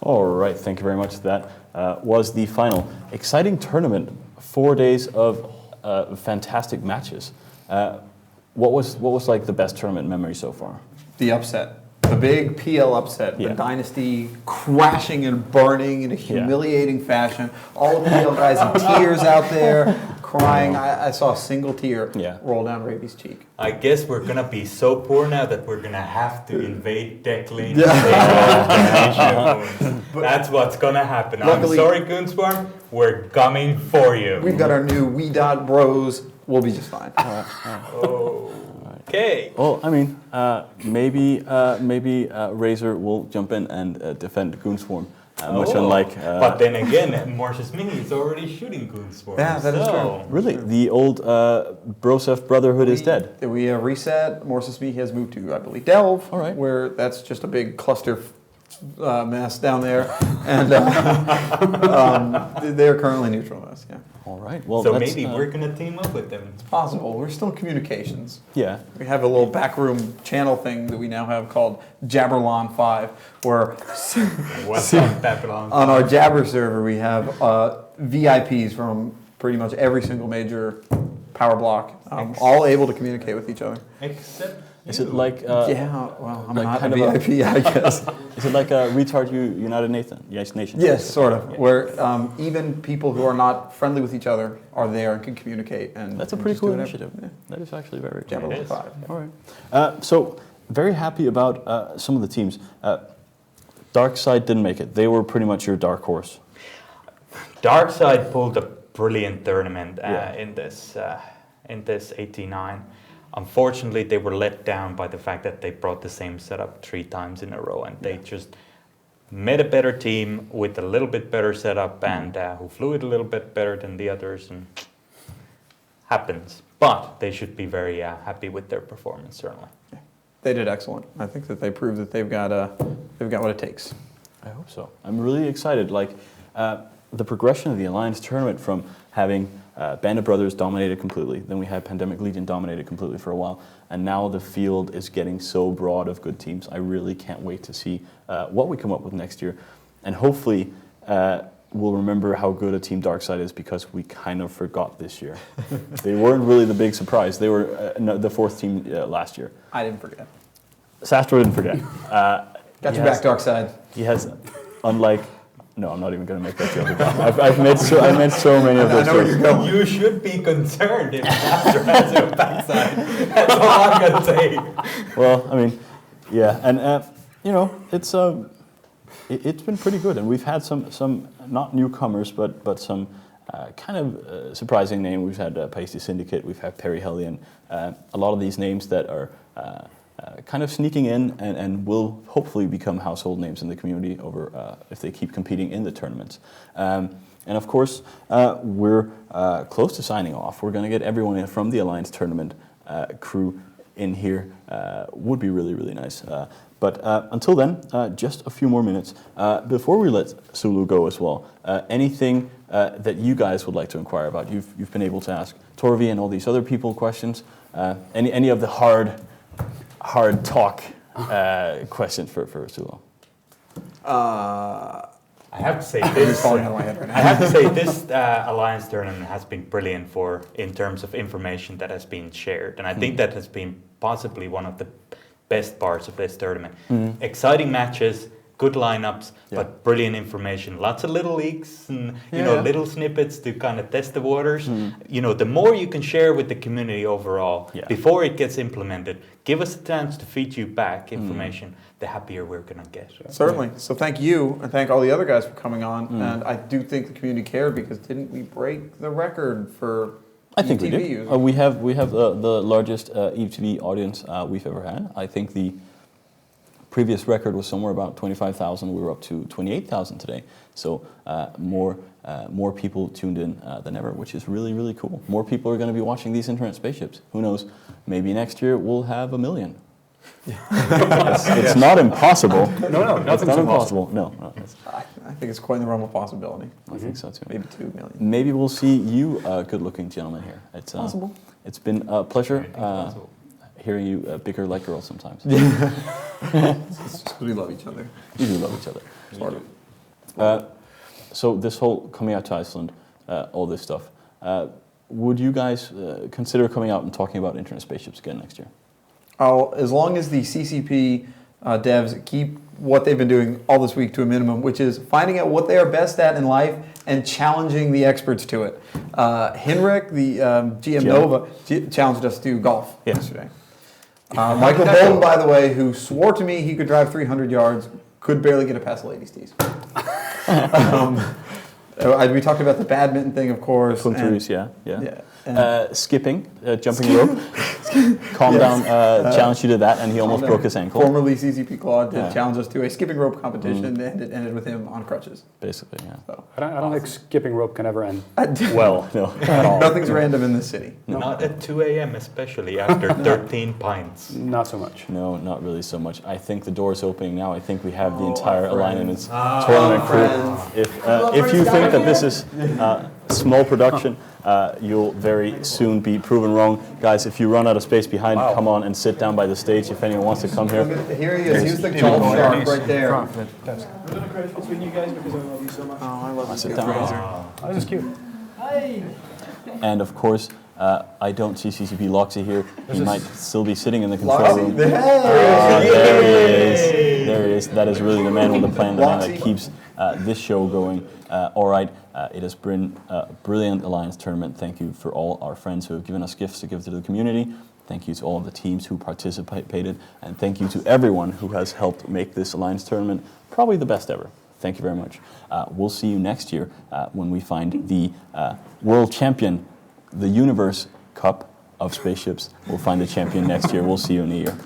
All right, thank you very much. That was the final exciting tournament. 4 days of fantastic matches. What was like the best tournament memory so far? The upset. The big PL upset. Yeah. The Dynasty crashing and burning in a humiliating fashion. All the PL guys in tears out there, crying. I saw a single tear roll down Raby's cheek. I guess we're going to be so poor now that we're going to have to invade Declan. That's what's going to happen. Luckily, I'm sorry, Goonswarm. We're coming for you. We've got our new We Dot Bros. We'll be just fine. Okay. Well, I mean, maybe Razor will jump in and defend Goonswarm. Much unlike... but then again, Morse's Mini is already shooting Goonswarm. Yeah, that is true. Really? The old Brosef Brotherhood is dead? We reset. Morse's Mini has moved to, I believe, Delve, all right. Where that's just a big cluster mess down there. And they're currently neutral to us, All right. Well, so maybe we're going to team up with them. It's possible. We're still communications. Yeah. We have a little backroom channel thing that we now have called Jabberlon 5, where What's on Babylon? on our Jabber server we have VIPs from pretty much every single major power block, all able to communicate with each other. Except Is it like... well, I'm like not kind a of VIP, I guess. Is it like a Retard United Nation? Yes, sort of. Where even people who are not friendly with each other are there and can communicate. And that's a pretty cool initiative. Yeah. That is actually very cool. Jabberlon 5. All right. So, very happy about some of the teams. Darkside didn't make it. They were pretty much your dark horse. Darkside pulled a brilliant tournament in this AT9. Unfortunately, they were let down by the fact that they brought the same setup 3 times in a row, and they just met a better team with a little bit better setup and who flew it a little bit better than the others, and happens. But they should be very happy with their performance, certainly. Yeah. They did excellent. I think that they proved that they've got what it takes. I hope so. I'm really excited. Like the progression of the Alliance tournament from having Band of Brothers dominated completely, then we had Pandemic Legion dominated completely for a while, and now the field is getting so broad of good teams. I really can't wait to see what we come up with next year, and hopefully we'll remember how good a Team Darkside is, because we kind of forgot this year. They weren't really the big surprise. They were the 4th team last year. I didn't forget. Sastro didn't forget. Got your back, Darkside. He has, unlike... No, I'm not even going to make that joke again. I've made so many of those jokes. You should be concerned if Astro has your backside. That's all I'm going to say. Well, I mean, yeah, and it's been pretty good, and we've had some not newcomers, but some kind of surprising name. We've had Pasty Syndicate, we've had Perry Hellion, a lot of these names that are kind of sneaking in and will hopefully become household names in the community over if they keep competing in the tournaments. And of course, we're close to signing off. We're going to get everyone in from the Alliance tournament crew in here. Would be really, really nice. But until then, just a few more minutes. Before we let Sulu go as well, anything that you guys would like to inquire about? You've been able to ask Torvi and all these other people questions. Any of the hard talk questions for Sulu? I have to say this. Alliance tournament has been brilliant in terms of information that has been shared, and I think that has been possibly one of the best parts of this tournament. Exciting matches, good lineups, but brilliant information. Lots of little leaks and little snippets to kind of test the waters. The more you can share with the community overall before it gets implemented, give us a chance to feed you back information, the happier we're going to get. Certainly. So thank you, and thank all the other guys for coming on. And I do think the community cared, because didn't we break the record for I think ETV we did. users? We have the largest ETV audience we've ever had. I think the previous record was somewhere about 25,000. We were up to 28,000 today. So more people tuned in than ever, which is really, really cool. More people are going to be watching these internet spaceships. Who knows? Maybe next year we'll have 1 million. It's not impossible. No, nothing's not impossible. No. I think it's quite in the realm of possibility. I think so too. Maybe 2 million. Maybe we'll see you, good-looking gentlemen here. It's possible. It's been a pleasure hearing you bicker like girls sometimes. It's just 'cause we love each other. You do love each other. Sort of. So this whole coming out to Iceland, all this stuff, would you guys consider coming out and talking about Internet spaceships again next year? Oh, as long as the CCP devs keep what they've been doing all this week to a minimum, which is finding out what they are best at in life and challenging the experts to it. Henrik, the GM Nova, challenged us to golf yesterday. Michael Bolton, by the way, who swore to me he could drive 300 yards, could barely get it past the ladies' tees. We talked about the badminton thing, of course. Skipping, jumping rope. Calm down, challenged you to that, and he almost broke his ankle. Formerly CCP Claude did challenge us to a skipping rope competition, and it ended with him on crutches. Basically, yeah. So. I don't think skipping rope can ever end well. No. At all. Nothing's random in this city. No. Not at 2 a.m., especially after 13 pints. Not so much. No, not really so much. I think the door's opening now. I think we have the entire Alignment's tournament crew. If you think that this is small production, you'll very soon be proven wrong. Guys, if you run out of space behind, come on and sit down by the stage if anyone wants to come here. Here he is. He's the golf shark right there. A little credit between you guys because I love you so much. Oh, I love you. Sit down. Oh, this is cute. Hi. And of course, I don't see CCP Loxy here. He might still be sitting in the control room. There There he is. There he is. That is really the man with the plan, the man that keeps this show going. All right, it has been a brilliant Alliance tournament. Thank you for all our friends who have given us gifts to give to the community. Thank you to all of the teams who participated. And thank you to everyone who has helped make this Alliance tournament probably the best ever. Thank you very much. We'll see you next year when we find the world champion, the Universe Cup of Spaceships. We'll find the champion next year. We'll see you in a year.